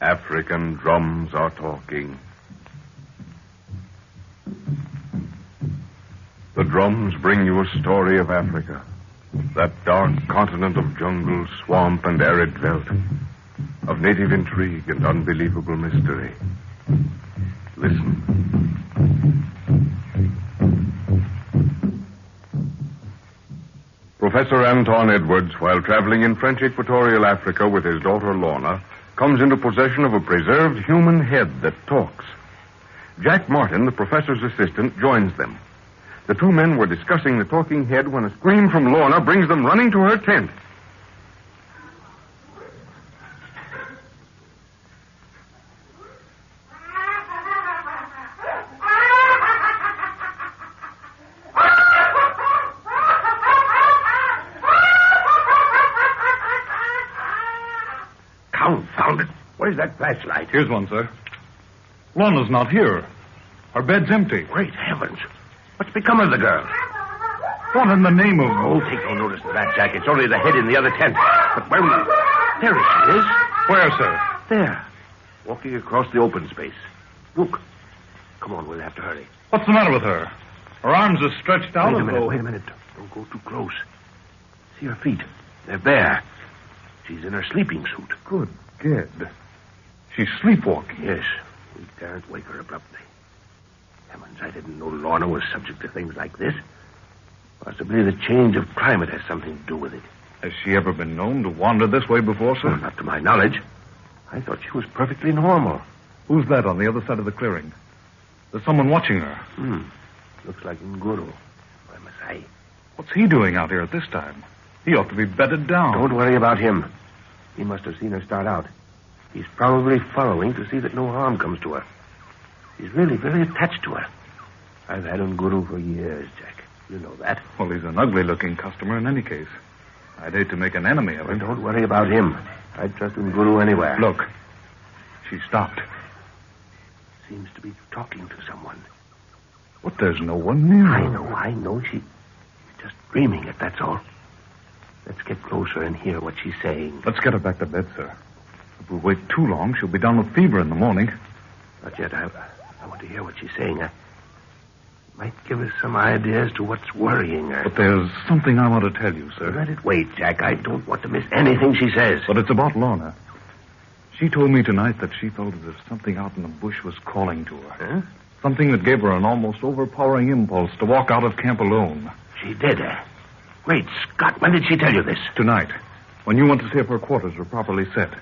African drums are talking. The drums bring you a story of Africa, that dark continent of jungle, swamp, and arid veldt, of native intrigue and unbelievable mystery. Listen. Professor Anton Edwards, while traveling in French Equatorial Africa with his daughter Lorna, comes into possession of a preserved human head that talks. Jack Martin, the professor's assistant, joins them. The two men were discussing the talking head when a scream from Lorna brings them running to her tent. Confound it. Where's that flashlight? Here's one, sir. Lorna's not here. Her bed's empty. Great heavens. What's become of the girl? What in the name of... Oh, take no notice of that, Jack. It's only the head in the other tent. But where... There she is. Where, sir? There. Walking across the open space. Look. Come on, we'll have to hurry. What's the matter with her? Her arms are stretched out. Wait a minute. Don't go too close. See her feet. They're bare. She's in her sleeping suit. Good gad. She's sleepwalking. Yes. We daren't wake her abruptly. Heavens, I didn't know Lorna was subject to things like this. Possibly the change of climate has something to do with it. Has she ever been known to wander this way before, sir? Well, not to my knowledge. I thought she was perfectly normal. Who's that on the other side of the clearing? There's someone watching her. Looks like Nguru. Why must I? What's he doing out here at this time? He ought to be bedded down. Don't worry about him. He must have seen her start out. He's probably following to see that no harm comes to her. He's really very attached to her. I've had Nguru for years, Jack. You know that. Well, he's an ugly-looking customer in any case. I'd hate to make an enemy of him. Well, don't worry about him. I'd trust Nguru anywhere. Look. She stopped. Seems to be talking to someone. But there's no one near her. I know. She's just dreaming it, that's all. Let's get closer and hear what she's saying. Let's get her back to bed, sir. If we wait too long, she'll be down with fever in the morning. Not yet. I want to hear what she's saying. Might give us some idea as to what's worrying her. But there's something I want to tell you, sir. Let it wait, Jack. I don't want to miss anything she says. But it's about Lorna. She told me tonight that she felt as if something out in the bush was calling to her. Huh? Something that gave her an almost overpowering impulse to walk out of camp alone. She did, Great Scott, when did she tell you this? Tonight, when you went to see if her quarters were properly set.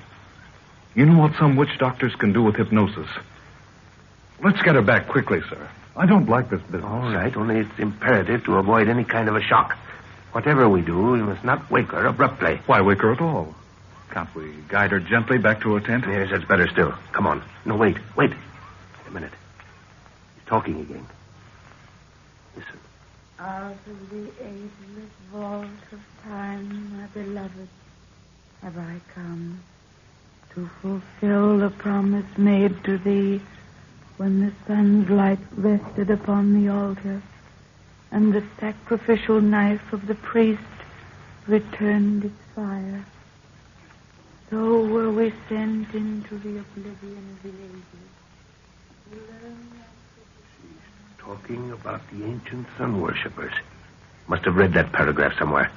You know what some witch doctors can do with hypnosis. Let's get her back quickly, sir. I don't like this business. All right, only it's imperative to avoid any kind of a shock. Whatever we do, we must not wake her abruptly. Why wake her at all? Can't we guide her gently back to her tent? Yes, that's better still. Come on. No, wait. Wait a minute. He's talking again. Listen. Out of the ageless vault of time, my beloved, have I come to fulfill the promise made to thee when the sun's light rested upon the altar and the sacrificial knife of the priest returned its fire. So were we sent into the oblivion of the ages. Talking about the ancient sun worshippers. Must have read that paragraph somewhere.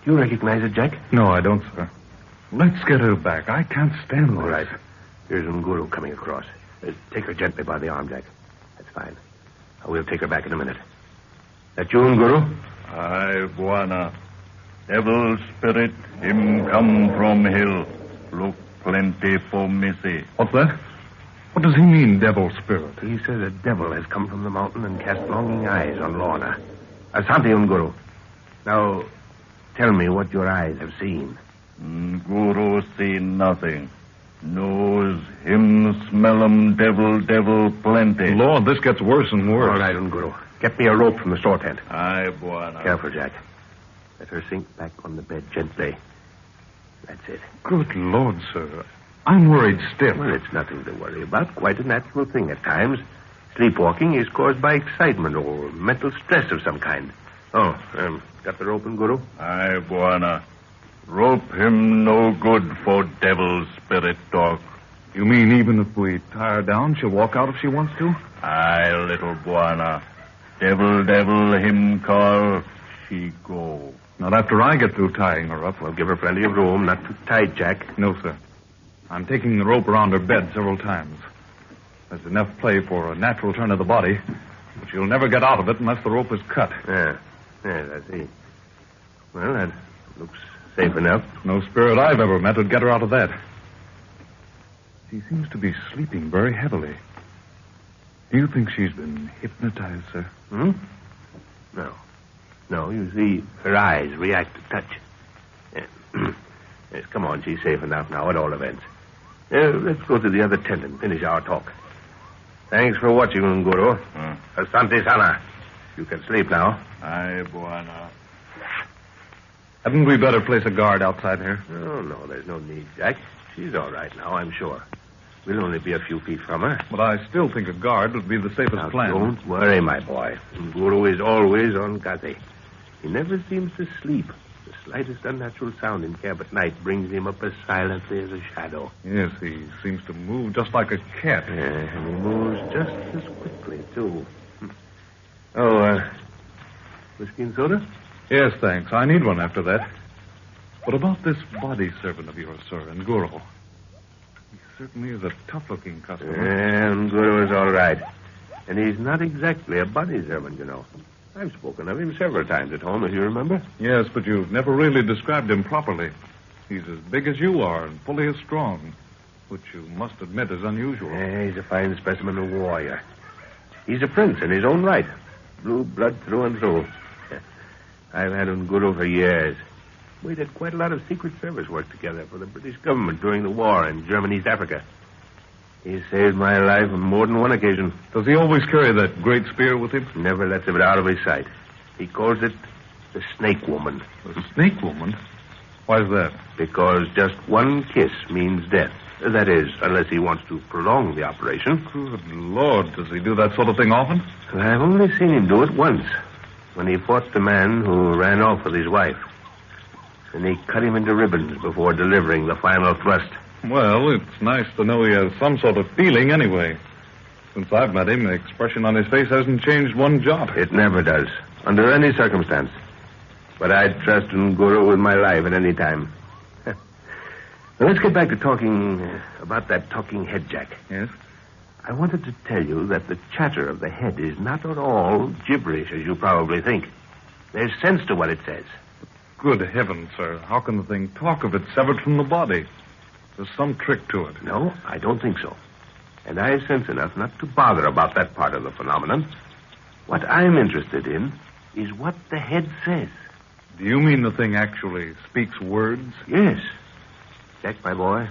Do you recognize it, Jack? No, I don't, sir. Let's get her back. I can't stand this. All right. Here's Nguru coming across. Take her gently by the arm, Jack. That's fine. We'll take her back in a minute. That you, Nguru? Aye, Buana. Devil spirit, him come from hill. Look plenty for missy. What's that? What does he mean, devil spirit? He says a devil has come from the mountain and cast longing eyes on Lorna. Asante, Nguru. Now, tell me what your eyes have seen. Guru see nothing. Knows him smell 'em devil plenty. Lord, this gets worse and worse. All right, Nguru. Get me a rope from the store tent. Aye, Buana. Careful, Jack. Let her sink back on the bed gently. That's it. Good Lord, sir. I'm worried stiff. Well, it's nothing to worry about. Quite a natural thing at times. Sleepwalking is caused by excitement or mental stress of some kind. Oh, got the rope, Nguru? Aye, Buana. Rope him no good for devil spirit talk. You mean even if we tie her down, she'll walk out if she wants to? Aye, little Buana. Devil, him call, she go. Not after I get through tying her up. Well, give her plenty of room, not too tight, Jack. No, sir. I'm taking the rope around her bed several times. There's enough play for a natural turn of the body, but she'll never get out of it unless the rope is cut. Yes, I see. Well, that looks safe enough. No spirit I've ever met would get her out of that. She seems to be sleeping very heavily. Do you think she's been hypnotized, sir? No, you see, her eyes react to touch. Yes, come on, she's safe enough now at all events. Let's go to the other tent and finish our talk. Thanks for watching, Nguru. Asante Sana. You can sleep now. Aye, Buana. Hadn't we better place a guard outside here? Oh, no, there's no need, Jack. She's all right now, I'm sure. We'll only be a few feet from her. But I still think a guard would be the safest Now, plan. Don't worry, my boy. Nguru is always on Gazi. He never seems to sleep. The slightest unnatural sound in camp at night brings him up as silently as a shadow. Yes, he seems to move just like a cat. And he moves just as quickly, too. Oh, whiskey and soda? Yes, thanks. I need one after that. What about this body servant of yours, sir, Nguru? He certainly is a tough-looking customer. And Nguru is all right. And he's not exactly a body servant, you know. I've spoken of him several times at home, if you remember. Yes, but you've never really described him properly. He's as big as you are and fully as strong, which you must admit is unusual. He's a fine specimen of warrior. He's a prince in his own right. Blue blood through and through. I've had Nguru for years. We did quite a lot of Secret Service work together for the British government during the war in Germany's Africa. He saved my life on more than one occasion. Does he always carry that great spear with him? Never lets it out of his sight. He calls it the Snake Woman. The Snake Woman? Why is that? Because just one kiss means death. That is, unless he wants to prolong the operation. Good Lord, does he do that sort of thing often? I've only seen him do it once, when he fought the man who ran off with his wife. And he cut him into ribbons before delivering the final thrust. Well, it's nice to know he has some sort of feeling anyway. Since I've met him, the expression on his face hasn't changed one jot. It never does, under any circumstance. But I'd trust Nguru with my life at any time. Now, let's get back to talking about that talking head, Jack. Yes? I wanted to tell you that the chatter of the head is not at all gibberish, as you probably think. There's sense to what it says. Good heavens, sir. How can the thing talk if it's severed from the body? There's some trick to it. No, I don't think so. And I have sense enough not to bother about that part of the phenomenon. What I'm interested in is what the head says. Do you mean the thing actually speaks words? Yes. Jack, my boy,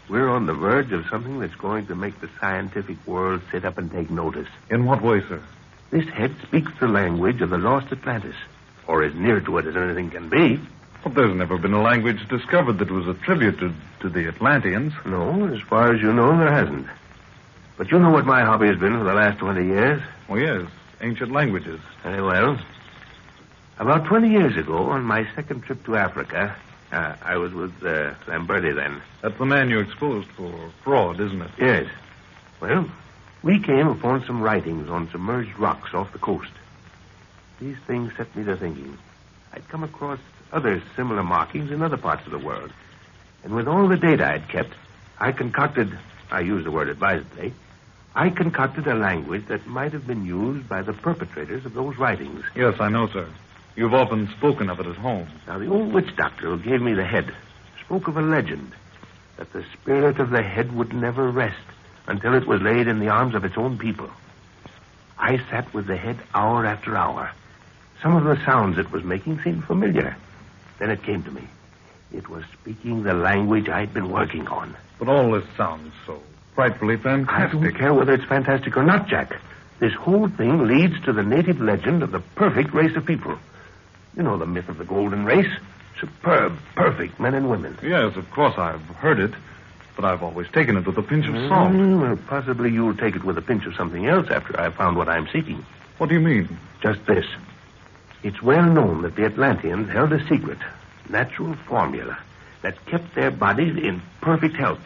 we're on the verge of something that's going to make the scientific world sit up and take notice. In what way, sir? This head speaks the language of the lost Atlantis, or as near to it as anything can be. But there's never been a language discovered that was attributed to the Atlanteans. No, as far as you know, there hasn't. But you know what my hobby has been for the last 20 years? Oh, yes, ancient languages. Very well. About 20 years ago, on my second trip to Africa, I was with Lamberti then. That's the man you exposed for fraud, isn't it? Yes. Well, we came upon some writings on submerged rocks off the coast. These things set me to thinking. I'd come across other similar markings in other parts of the world. And with all the data I'd kept, I use the word advisedly, I concocted a language that might have been used by the perpetrators of those writings. Yes, I know, sir. You've often spoken of it at home. Now, the old witch doctor who gave me the head spoke of a legend that the spirit of the head would never rest until it was laid in the arms of its own people. I sat with the head hour after hour. Some of the sounds it was making seemed familiar. Then it came to me. It was speaking the language I'd been working on. But all this sounds so frightfully fantastic. I don't care whether it's fantastic or not, Jack. This whole thing leads to the native legend of the perfect race of people. You know the myth of the golden race? Superb, perfect men and women. Yes, of course, I've heard it. But I've always taken it with a pinch of salt. Well, possibly you'll take it with a pinch of something else after I've found what I'm seeking. What do you mean? Just this. It's well known that the Atlanteans held a secret, natural formula, that kept their bodies in perfect health.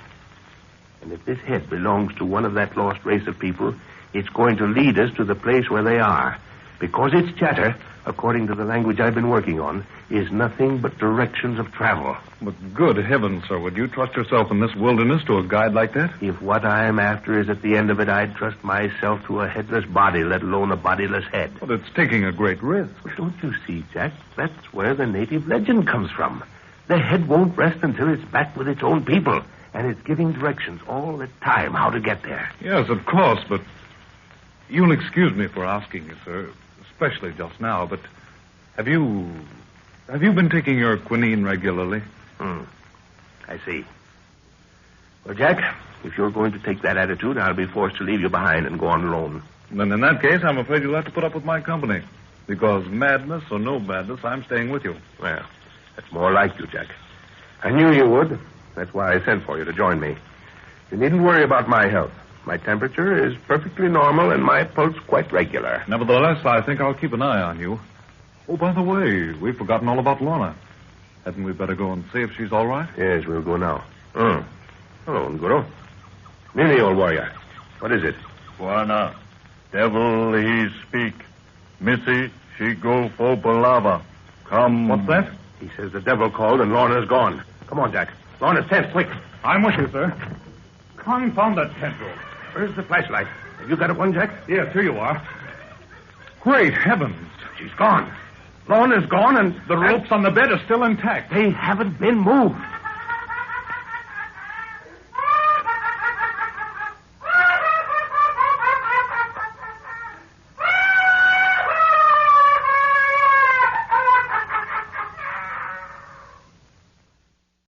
And if this head belongs to one of that lost race of people, it's going to lead us to the place where they are. Because its chatter, according to the language I've been working on, is nothing but directions of travel. But good heavens, sir, would you trust yourself in this wilderness to a guide like that? If what I'm after is at the end of it, I'd trust myself to a headless body, let alone a bodiless head. But it's taking a great risk. But don't you see, Jack? That's where the native legend comes from. The head won't rest until it's back with its own people, and it's giving directions all the time how to get there. Yes, of course, but you'll excuse me for asking you, sir, especially just now, but have you been taking your quinine regularly? I see. Well, Jack, if you're going to take that attitude, I'll be forced to leave you behind and go on alone. Then in that case, I'm afraid you'll have to put up with my company. Because madness or no madness, I'm staying with you. Well, that's more like you, Jack. I knew you would. That's why I sent for you to join me. You needn't worry about my health. My temperature is perfectly normal and my pulse quite regular. Nevertheless, I think I'll keep an eye on you. Oh, by the way, we've forgotten all about Lorna. Hadn't we better go and see if she's all right? Yes, we'll go now. Hello, Nguru. Nearly, old warrior. What is it? Buana, devil he speak. Missy, she go for Balava. Come. What's that? He says the devil called and Lorna's gone. Come on, Jack. Lorna's tent, quick. I'm with you, sir. Confound that tent rope. Where's the flashlight? Have you got one, Jack? Yes, here you are. Great heavens. She's gone. Lorna's gone and... The ropes on the bed are still intact. They haven't been moved.